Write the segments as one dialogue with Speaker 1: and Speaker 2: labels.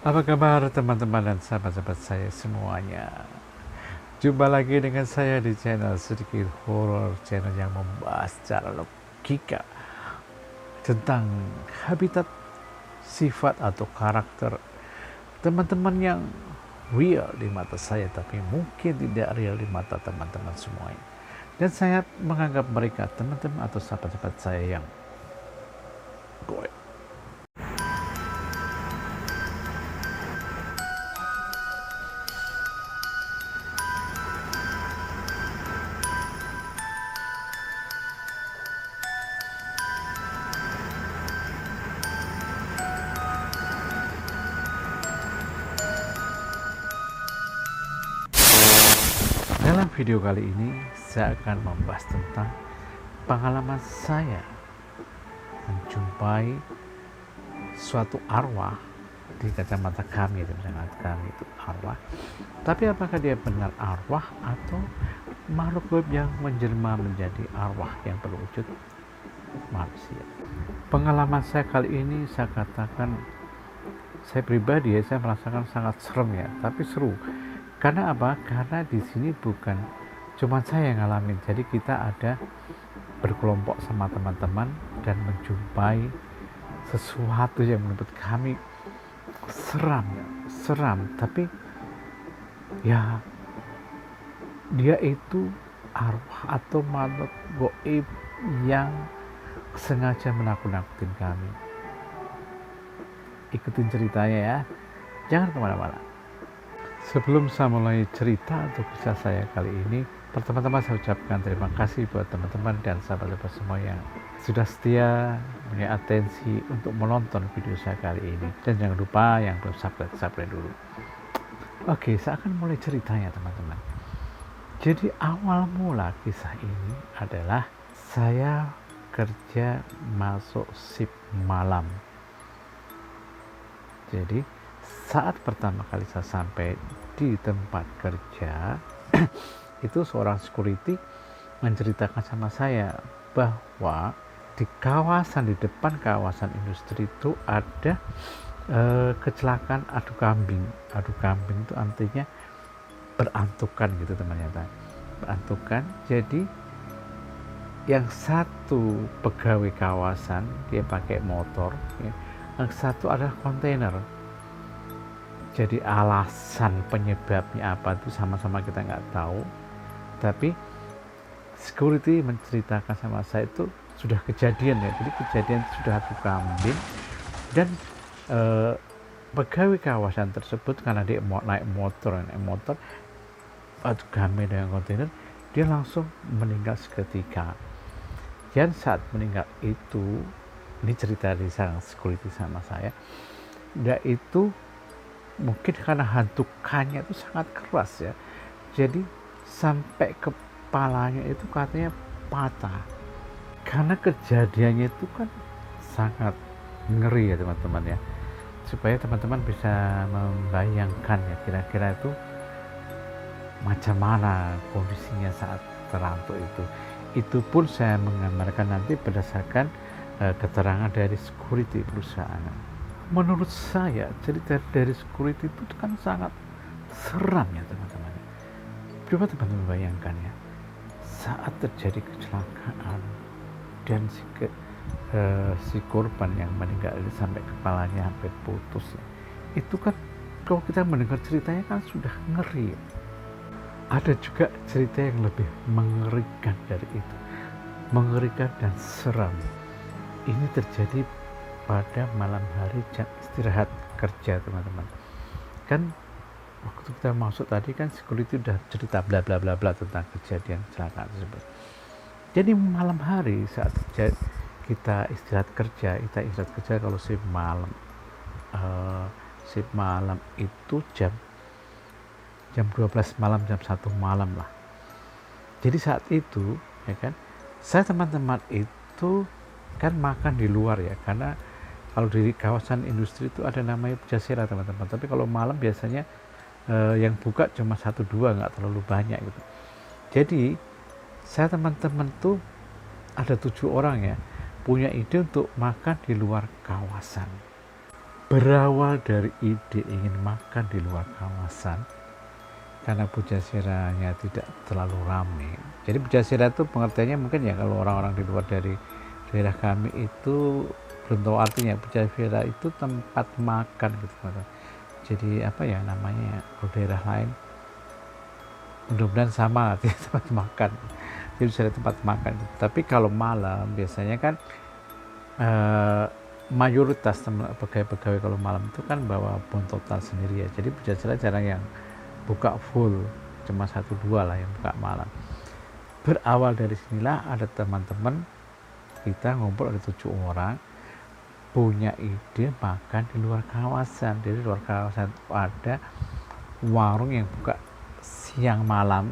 Speaker 1: Apa kabar teman-teman dan sahabat-sahabat saya semuanya? Jumpa lagi dengan saya di channel Sedikit Horor, channel yang membahas secara logika tentang habitat, sifat atau karakter teman-teman yang real di mata saya, tapi mungkin tidak real di mata teman-teman semuanya. Dan saya menganggap mereka teman-teman atau sahabat-sahabat saya yang goib. Dalam video kali ini saya akan membahas tentang pengalaman saya menjumpai suatu arwah. Di kacamata kami, dengan kami itu arwah, tapi apakah dia benar arwah atau makhluk gaib yang menjelma menjadi arwah yang berwujud manusia? Pengalaman saya kali ini saya katakan, saya pribadi saya merasakan sangat serem tapi seru. Karena apa? Karena di sini bukan cuma saya yang ngalamin, jadi kita ada berkelompok sama teman-teman dan menjumpai sesuatu yang menurut kami seram, tapi ya dia itu arwah atau makhluk gaib yang sengaja menakut-nakutin kami. Ikutin ceritanya ya, jangan kemana-mana. Sebelum saya mulai cerita untuk kisah saya kali ini, pertama-tama saya ucapkan terima kasih buat teman-teman dan sahabat-sahabat semua yang sudah setia punya atensi untuk menonton video saya kali ini. Dan jangan lupa yang belum subscribe dulu. Oke, saya akan mulai ceritanya teman-teman. Jadi awal mula kisah ini adalah saya kerja masuk shift malam. Jadi saat pertama kali saya sampai di tempat kerja itu seorang security menceritakan sama saya bahwa di depan kawasan industri itu ada kecelakaan adu kambing itu artinya berantukan gitu teman-teman, berantukan. Jadi yang satu pegawai kawasan dia pakai motor yang satu adalah kontainer. Jadi alasan penyebabnya apa itu sama-sama kita nggak tahu, tapi security menceritakan sama saya itu sudah kejadian jadi kejadian sudah adu kambing. Dan pegawai kawasan tersebut karena dia naik motor adu kambing dengan kontainer, dia langsung meninggal seketika. Dan saat meninggal itu, ini cerita dari sang security sama saya, dia itu mungkin karena hantukannya itu sangat keras jadi sampai kepalanya itu katanya patah. Karena kejadiannya itu kan sangat ngeri teman-teman supaya teman-teman bisa membayangkan kira-kira itu macam mana kondisinya saat terantuk itu pun saya menggambarkan nanti berdasarkan keterangan dari security perusahaan. Menurut saya cerita dari security itu kan sangat seram teman-teman. Coba teman-teman bayangkan saat terjadi kecelakaan dan si korban yang meninggal sampai kepalanya hampir putus itu kan kalau kita mendengar ceritanya kan sudah ngeri. Ada juga cerita yang lebih mengerikan dari itu, mengerikan dan seram. Ini terjadi pada malam hari jam istirahat kerja teman-teman. Kan waktu kita masuk tadi kan security udah cerita bla bla bla bla tentang kejadian kecelakaan tersebut. Jadi malam hari saat kita istirahat kerja kalau shift malam itu jam 12 malam, jam 1 malam lah. Jadi saat itu saya teman-teman itu kan makan di luar karena kalau di kawasan industri itu ada namanya pujasera teman-teman, tapi kalau malam biasanya yang buka cuma 1-2, nggak terlalu banyak gitu. Jadi saya teman-teman tuh ada 7 orang punya ide untuk makan di luar kawasan. Berawal dari ide ingin makan di luar kawasan, karena Pujasiranya tidak terlalu ramai. Jadi Pujasira itu pengertiannya mungkin ya, kalau orang-orang di luar dari daerah kami itu belum tahu artinya. Pujasira itu tempat makan gitu. Jadi apa ya namanya ya, kalau daerah lain mudah-mudahan sama artinya tempat makan. Jadi bisa tempat makan gitu. Tapi kalau malam biasanya kan mayoritas pegawai-pegawai kalau malam itu kan bawa buntotan sendiri ya. Jadi Pujasira jarang yang buka full, cuma 1-2 lah yang buka malam. Berawal dari sinilah ada teman-teman kita ngumpul, ada 7 orang punya ide makan di luar kawasan. Jadi di luar kawasan ada warung yang buka siang malam,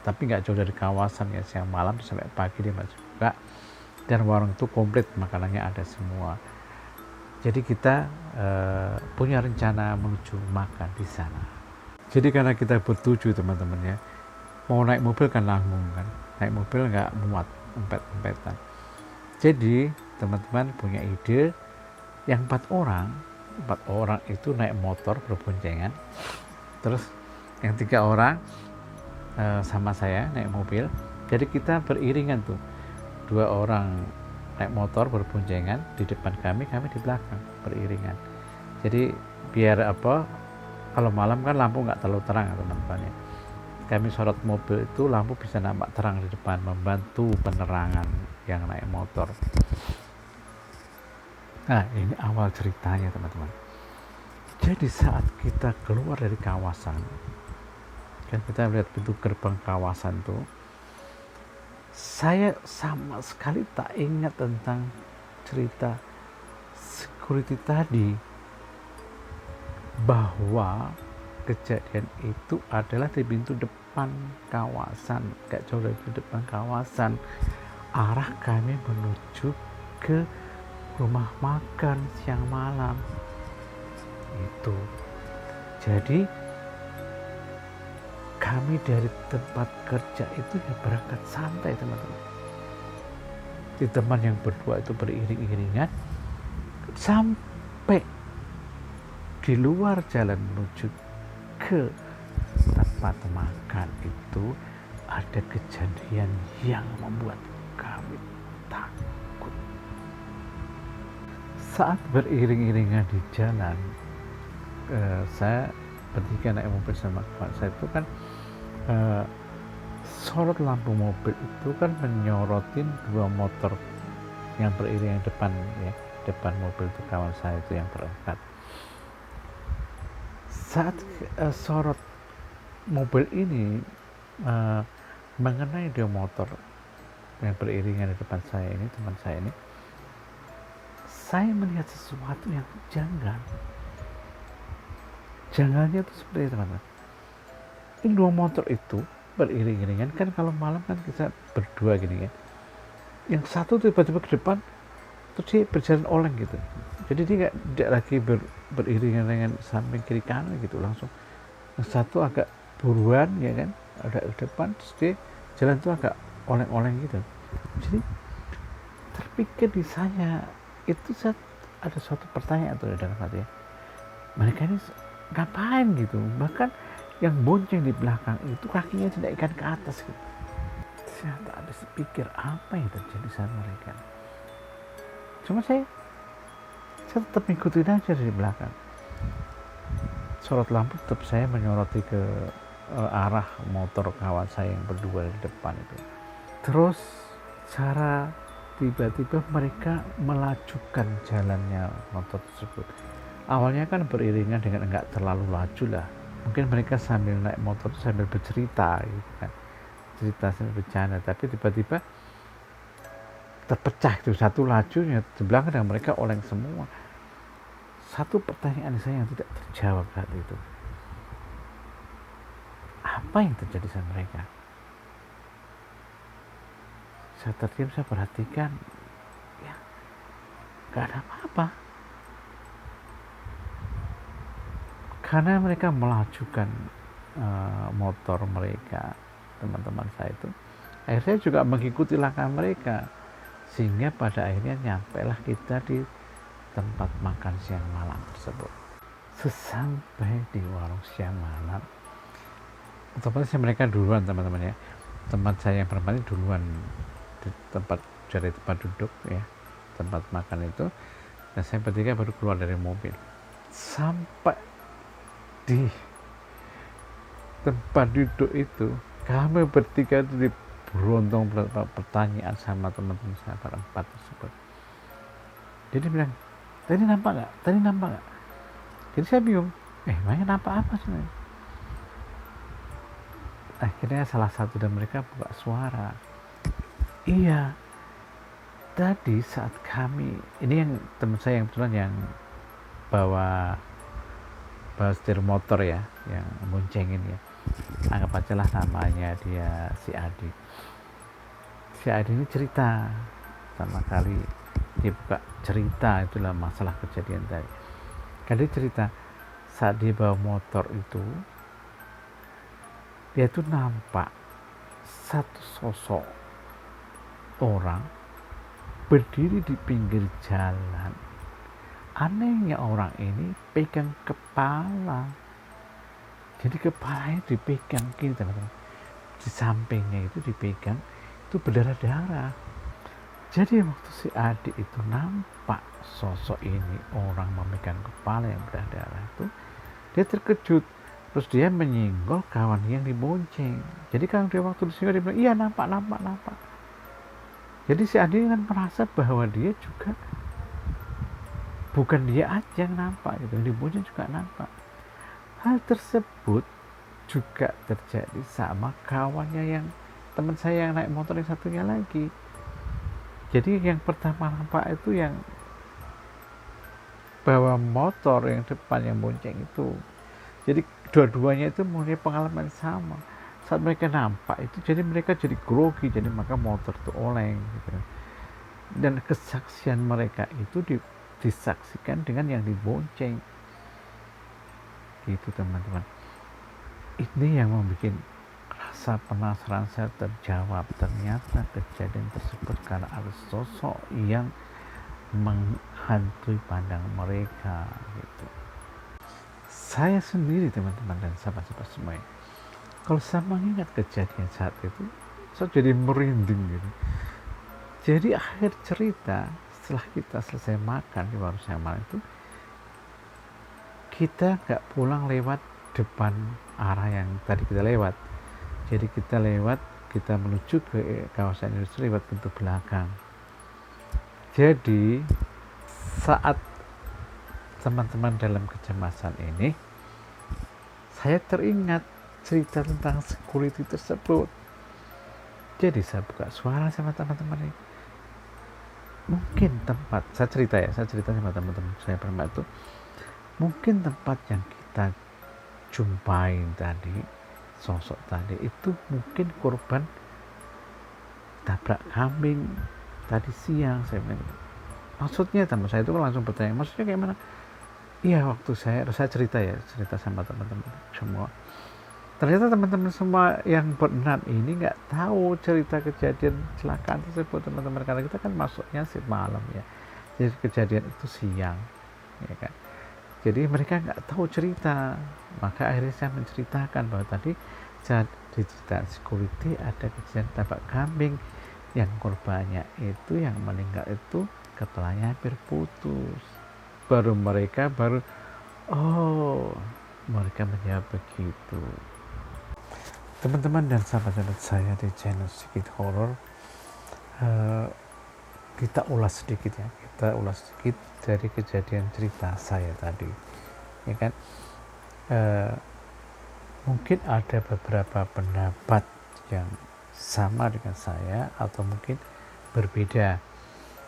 Speaker 1: tapi nggak jauh dari kawasan ya, siang malam sampai pagi dia masih buka, dan warung itu komplit makanannya ada semua. Jadi kita punya rencana menuju makan di sana. Jadi karena kita bertujuh teman-teman ya, mau naik mobil kan nanggung kan, naik mobil nggak muat, empet-empetan. Jadi teman-teman punya ide, yang 4 orang itu naik motor berboncengan, terus yang 3 orang sama saya naik mobil. Jadi kita beriringan tuh, 2 orang naik motor berboncengan di depan kami di belakang beriringan. Jadi biar apa, kalau malam kan lampu nggak terlalu terang teman-teman ya, kami sorot mobil itu lampu bisa nampak terang di depan, membantu penerangan yang naik motor. Nah ini awal ceritanya teman-teman. Jadi saat kita keluar dari kawasan, kan kita lihat pintu gerbang kawasan tuh, saya sama sekali tak ingat tentang cerita security tadi, bahwa kejadian itu adalah di pintu depan kawasan, gak jauh dari depan kawasan, arah kami menuju ke rumah makan siang malam itu. Jadi kami dari tempat kerja itu ya berangkat santai teman-teman. Di teman yang berdua itu beriring-iringan sampai di luar jalan menuju ke tempat makan itu ada kejadian yang membuat kami takut. Saat beriring-iringan di jalan, saya bertiga naik mobil sama kawan saya itu kan, sorot lampu mobil itu kan menyorotin 2 motor yang beriringan depan ya, depan mobil itu kawan saya itu yang berangkat. Saat sorot mobil ini mengenai 2 motor yang beriringan di depan saya ini, teman saya ini, saya melihat sesuatu yang janggal. Janggalnya itu seperti teman-teman, ini 2 motor itu beriring-iringan kan, kalau malam kan kita berdua gini kan, yang satu tiba-tiba ke depan terus dia berjalan oleng gitu. Jadi dia tidak lagi beriringan dengan samping kiri kanan gitu, langsung yang satu agak buruan ya kan, ada di depan, terus dia jalan tuh agak oleng-oleng gitu. Jadi terpikir di saya itu, saat ada suatu pertanyaan tuh dalam hati, mereka ini ngapain gitu. Bahkan yang bonceng di belakang itu kakinya tidak ikan ke atas gitu. Saya tak ada pikir apa yang terjadi sama mereka. Cuma saya tetap ngikutin aja dari belakang. Sorot lampu tetap saya menyoroti ke arah motor kawan saya yang berdua di depan itu. Terus cara tiba-tiba mereka melajukan jalannya motor tersebut. Awalnya kan beriringan dengan enggak terlalu laju lah. Mungkin mereka sambil naik motor sambil bercerita gitu kan. Cerita sambil bercanda, tapi tiba-tiba terpecah itu, satu lajunya di belakang dan mereka oleng semua. Satu pertanyaan saya yang tidak terjawab saat itu, apa yang terjadi sama mereka? Saya terdiam, saya perhatikan, ya gak ada apa-apa, karena mereka melajukan motor mereka, teman-teman saya itu. Akhirnya saya juga mengikuti langkah mereka, sehingga pada akhirnya nyampailah kita di tempat makan siang malam tersebut. Sesampai di warung siang malam, otomatis mereka duluan teman-teman ya, tempat saya yang perempuan duluan di tempat dari tempat duduk ya, tempat makan itu, dan saya bertiga baru keluar dari mobil. Sampai di tempat duduk itu kami bertiga itu berontong pertanyaan sama teman-teman saya berempat tersebut. Jadi bilang, tadi nampak nggak? Jadi saya bingung, makanya nampak apa sebenarnya? Akhirnya salah satu dari mereka buka suara. Iya, tadi saat kami, ini yang teman saya yang kebetulan yang bawa setir motor ya, yang boncengin ya, anggap aja lah namanya dia si Adi ini cerita sama kali, dia buka cerita, itulah masalah kejadian tadi. Kali cerita saat dia bawa motor itu, dia tuh nampak satu sosok orang berdiri di pinggir jalan. Anehnya orang ini pegang kepala, jadi kepalanya dipegang gini teman-teman, di sampingnya itu dipegang, itu berdarah-darah. Jadi waktu si adik itu nampak sosok ini, orang memegang kepala yang berdarah itu, dia terkejut, terus dia menyinggol kawan yang dibonceng. Jadi kalau dia waktu disinggol dia bilang, iya nampak. Jadi si adik kan merasa bahwa dia juga, bukan dia aja yang nampak gitu, yang dibonceng juga nampak. Hal tersebut juga terjadi sama kawannya yang teman saya yang naik motor yang satunya lagi. Jadi yang pertama nampak itu yang bawa motor yang depan yang bonceng itu. Jadi dua-duanya itu mempunyai pengalaman sama. Saat mereka nampak itu, jadi mereka jadi grogi, jadi maka motor itu oleng gitu. Dan kesaksian mereka itu disaksikan dengan yang dibonceng. Gitu teman-teman. Ini yang membuat rasa penasaran saya terjawab. Ternyata kejadian tersebut karena ada sosok yang menghantui pandang mereka gitu. Saya sendiri teman-teman dan sahabat-sahabat semuanya, kalau saya mengingat kejadian saat itu, saya jadi merinding gitu. Jadi akhir cerita, setelah kita selesai makan di warung siang malam itu, kita nggak pulang lewat depan arah yang tadi kita lewat. Jadi kita menuju ke kawasan industri lewat pintu belakang. Jadi saat teman-teman dalam kecemasan ini, saya teringat cerita tentang security tersebut. Jadi saya buka suara sama teman-teman ini. Mungkin tempat, saya cerita sama teman-teman saya pernah itu, mungkin tempat yang kita jumpain tadi, sosok tadi itu mungkin korban tabrak kambing tadi siang. Saya bilang, maksudnya teman saya itu langsung bertanya, maksudnya kayak mana? Iya, waktu saya cerita sama teman-teman semua. Ternyata teman-teman semua yang berenam ini nggak tahu cerita kejadian kecelakaan tersebut teman-teman, karena kita kan masuknya malam ya, jadi kejadian itu siang ya kan. Jadi mereka nggak tahu cerita, maka akhirnya saya menceritakan bahwa tadi di cerita security ada kejadian tabrak kambing yang korbannya itu yang meninggal itu kepalanya hampir putus. Baru mereka menjawab begitu. Teman-teman dan sahabat-sahabat saya di channel Sedikit Horor, kita ulas sedikit dari kejadian cerita saya tadi ya kan. Mungkin ada beberapa pendapat yang sama dengan saya atau mungkin berbeda.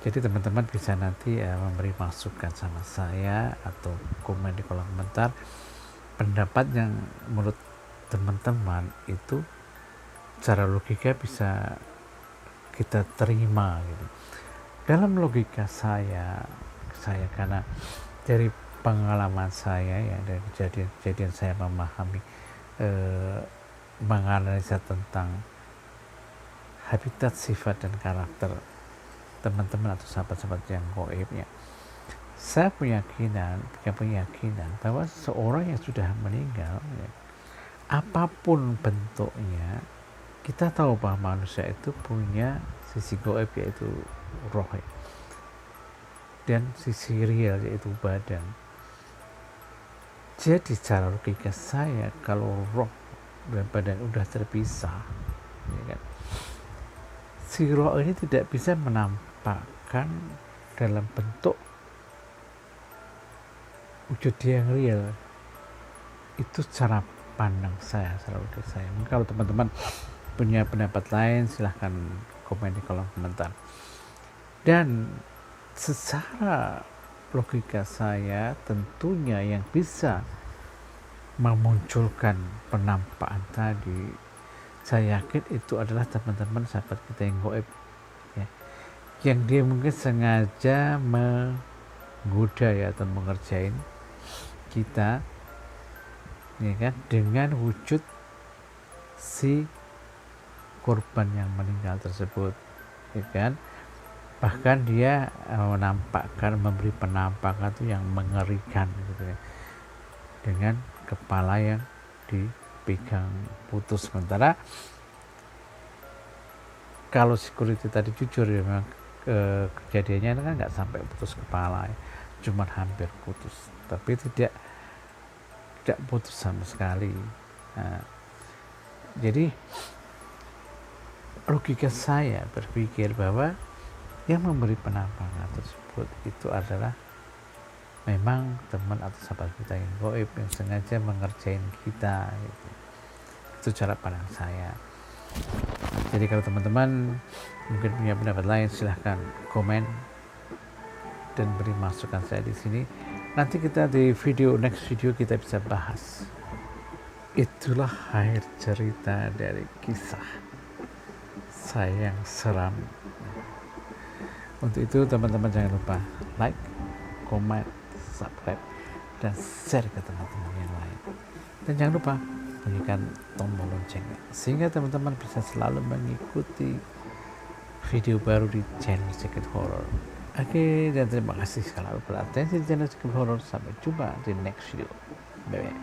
Speaker 1: Jadi teman-teman bisa nanti memberi masukan sama saya atau komen di kolom komentar pendapat yang menurut teman-teman itu secara logika bisa kita terima gitu. Dalam logika saya karena dari pengalaman saya ya, dari kejadian saya memahami, menganalisa tentang habitat, sifat dan karakter teman-teman atau sahabat-sahabat yang goib ya, saya punya keyakinan bahwa seorang yang sudah meninggal, ya, apapun bentuknya, kita tahu bahwa manusia itu punya sisi goib yaitu roh, ya, dan sisi real yaitu badan. Jadi secara logika saya, kalau roh dan badan udah terpisah, ya kan, si roh ini tidak bisa menampakkan dalam bentuk wujud dia yang real. Itu cara pandang saya, secara logika saya. Mungkin kalau teman-teman punya pendapat lain, silahkan komen di kolom komentar. Dan secara logika saya, tentunya yang bisa memunculkan penampakan tadi, saya yakin itu adalah teman-teman sahabat kita yang goib, ya, yang dia mungkin sengaja menggoda, ya, atau mengerjain kita, ya kan, dengan wujud si korban yang meninggal tersebut, ya kan. Bahkan dia memberi penampakan itu yang mengerikan, gitu ya, dengan kepala yang dipegang putus. Sementara kalau security tadi jujur, ya, memang kejadiannya kan nggak sampai putus kepala, ya, cuma hampir putus, tapi tidak putus sama sekali. Nah, jadi logika saya berpikir bahwa yang memberi penampakan tersebut itu adalah memang teman atau sahabat kita yang goib, yang sengaja mengerjain kita, gitu. Itu cara pandang saya. Jadi kalau teman-teman mungkin punya pendapat lain, silahkan komen dan beri masukan saya di sini. Nanti kita di next video kita bisa bahas. Itulah akhir cerita dari kisah saya yang seram. Untuk itu teman-teman jangan lupa like, comment, subscribe, dan share ke teman-teman yang lain. Dan jangan lupa bunyikan tombol loncengnya, sehingga teman-teman bisa selalu mengikuti video baru di channel Secret Horror. Oke, dan terima kasih sekali berlatih di channel Secret Horror. Sampai jumpa di next video. Bye-bye.